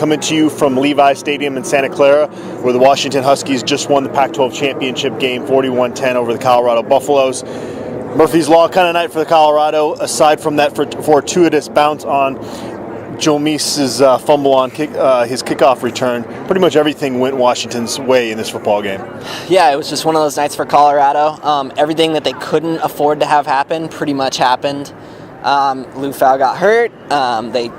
coming to you from Levi Stadium in Santa Clara, where the Washington Huskies just won the Pac-12 Championship game 41-10 over the Colorado Buffaloes. Murphy's Law kind of night for the Colorado, aside from that fortuitous bounce on Joe Meese's fumble on his kickoff return. Pretty much everything went Washington's way in this football game. Yeah, it was just one of those nights for Colorado. Everything that they couldn't afford to have happen pretty much happened. Lou Fowl got hurt. They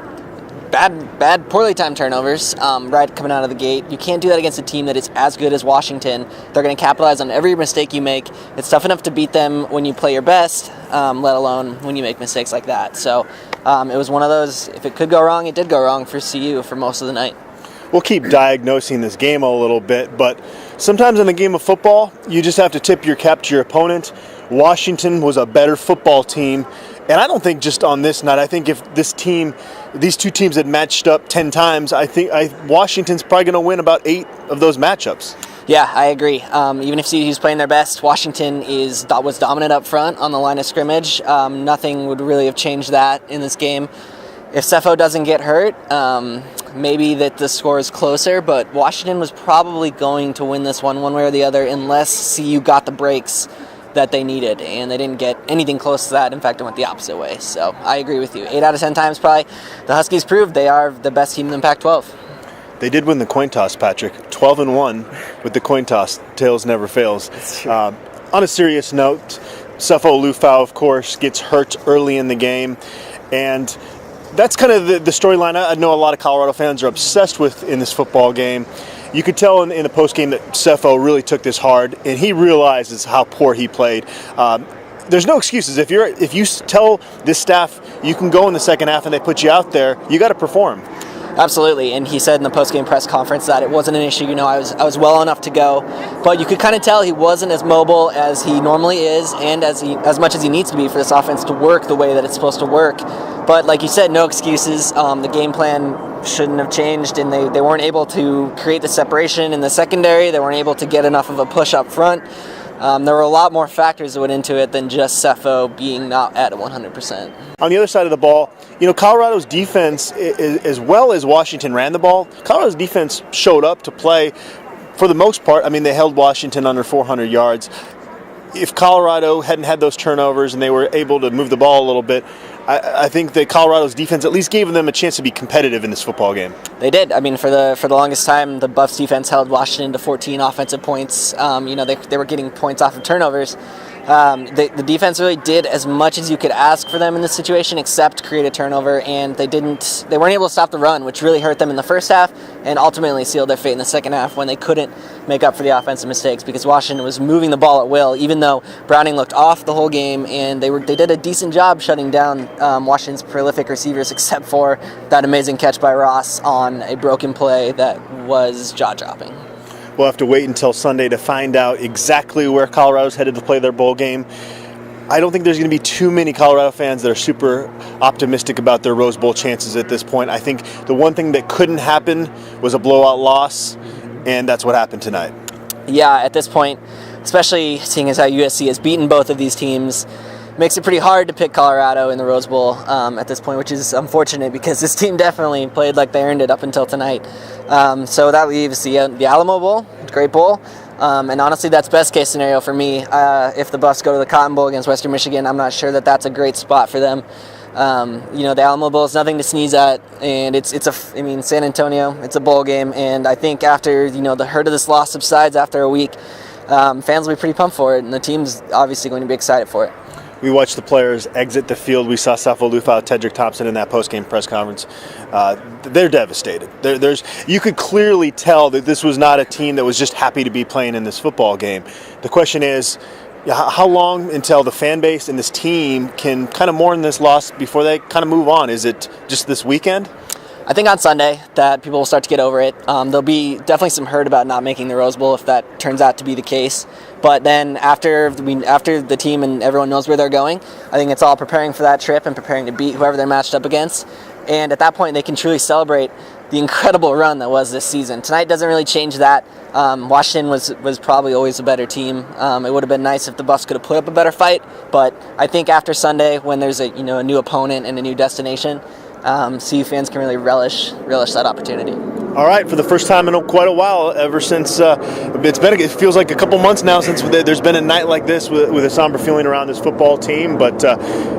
poorly timed turnovers right coming out of the gate. You can't do that against a team that is as good as Washington. They're going to capitalize on every mistake you make. It's tough enough to beat them when you play your best, let alone when you make mistakes like that. So it was one of those, if it could go wrong, it did go wrong for CU for most of the night. We'll keep diagnosing this game a little bit, but sometimes in the game of football, you just have to tip your cap to your opponent. Washington was a better football team. And I don't think just on this night. I think if these two teams had matched up 10 times, I think Washington's probably going to win about 8 of those matchups. Yeah, I agree. Even if CU's playing their best, Washington was dominant up front on the line of scrimmage. Nothing would really have changed that in this game. If Cepho doesn't get hurt, maybe that the score is closer, but Washington was probably going to win this one way or the other unless CU got the breaks that they needed, and they didn't get anything close to that. In fact, it went the opposite way. So I agree with you. 8 out of 10 times probably the Huskies proved they are the best team in the Pac-12. They did win the coin toss, Patrick. 12-1 with the coin toss. Tails never fails. On a serious note, Cepho Lufau, of course, gets hurt early in the game, and that's kind of the storyline I know a lot of Colorado fans are obsessed with in this football game. You could tell in the postgame that Cepho really took this hard, and he realizes how poor he played. There's no excuses. If you tell this staff you can go in the second half and they put you out there, you got to perform. Absolutely, and he said in the post-game press conference that it wasn't an issue. I was well enough to go, but you could kind of tell he wasn't as mobile as he normally is, and as much as he needs to be for this offense to work the way that it's supposed to work. But like you said, no excuses. The game plan shouldn't have changed, and they weren't able to create the separation in the secondary. They weren't able to get enough of a push up front. There were a lot more factors that went into it than just Cepho being not at 100%. On the other side of the ball, Colorado's defense, as well as Washington ran the ball, Colorado's defense showed up to play for the most part. I mean, they held Washington under 400 yards. If Colorado hadn't had those turnovers and they were able to move the ball a little bit, I think that Colorado's defense at least gave them a chance to be competitive in this football game. They did. I mean, for the longest time, the Buffs defense held Washington to 14 offensive points. They were getting points off of turnovers. The defense really did as much as you could ask for them in this situation, except create a turnover, and they weren't able to stop the run, which really hurt them in the first half and ultimately sealed their fate in the second half when they couldn't make up for the offensive mistakes because Washington was moving the ball at will, even though Browning looked off the whole game, and they did a decent job shutting down Washington's prolific receivers, except for that amazing catch by Ross on a broken play that was jaw-dropping. We'll have to wait until Sunday to find out exactly where Colorado's headed to play their bowl game. I don't think there's going to be too many Colorado fans that are super optimistic about their Rose Bowl chances at this point. I think the one thing that couldn't happen was a blowout loss, and that's what happened tonight. Yeah, at this point, especially seeing as how USC has beaten both of these teams, makes it pretty hard to pick Colorado in the Rose Bowl at this point, which is unfortunate because this team definitely played like they earned it up until tonight. So that leaves the Alamo Bowl, great bowl, and honestly that's best case scenario for me. If the Buffs go to the Cotton Bowl against Western Michigan, I'm not sure that that's a great spot for them. The Alamo Bowl is nothing to sneeze at, and San Antonio, it's a bowl game, and I think after the hurt of this loss subsides after a week, fans will be pretty pumped for it, and the team's obviously going to be excited for it. We watched the players exit the field. We saw Cepho Lufau, Tedrick Thompson in that post-game press conference. They're devastated. You could clearly tell that this was not a team that was just happy to be playing in this football game. The question is, how long until the fan base and this team can kind of mourn this loss before they kind of move on? Is it just this weekend? I think on Sunday that people will start to get over it. There'll be definitely some hurt about not making the Rose Bowl if that turns out to be the case. But then after the team and everyone knows where they're going, I think it's all preparing for that trip and preparing to beat whoever they're matched up against. And at that point, they can truly celebrate the incredible run that was this season. Tonight doesn't really change that. Washington was probably always a better team. It would have been nice if the Buffs could have put up a better fight, but I think after Sunday, when there's a new opponent and a new destination, CU fans can really relish that opportunity. All right, for the first time in quite a while, ever since it feels like a couple months now since there's been a night like this with a somber feeling around this football team. But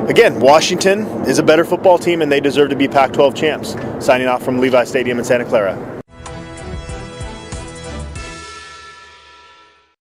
again, Washington is a better football team, and they deserve to be Pac-12 champs. Signing off from Levi Stadium in Santa Clara.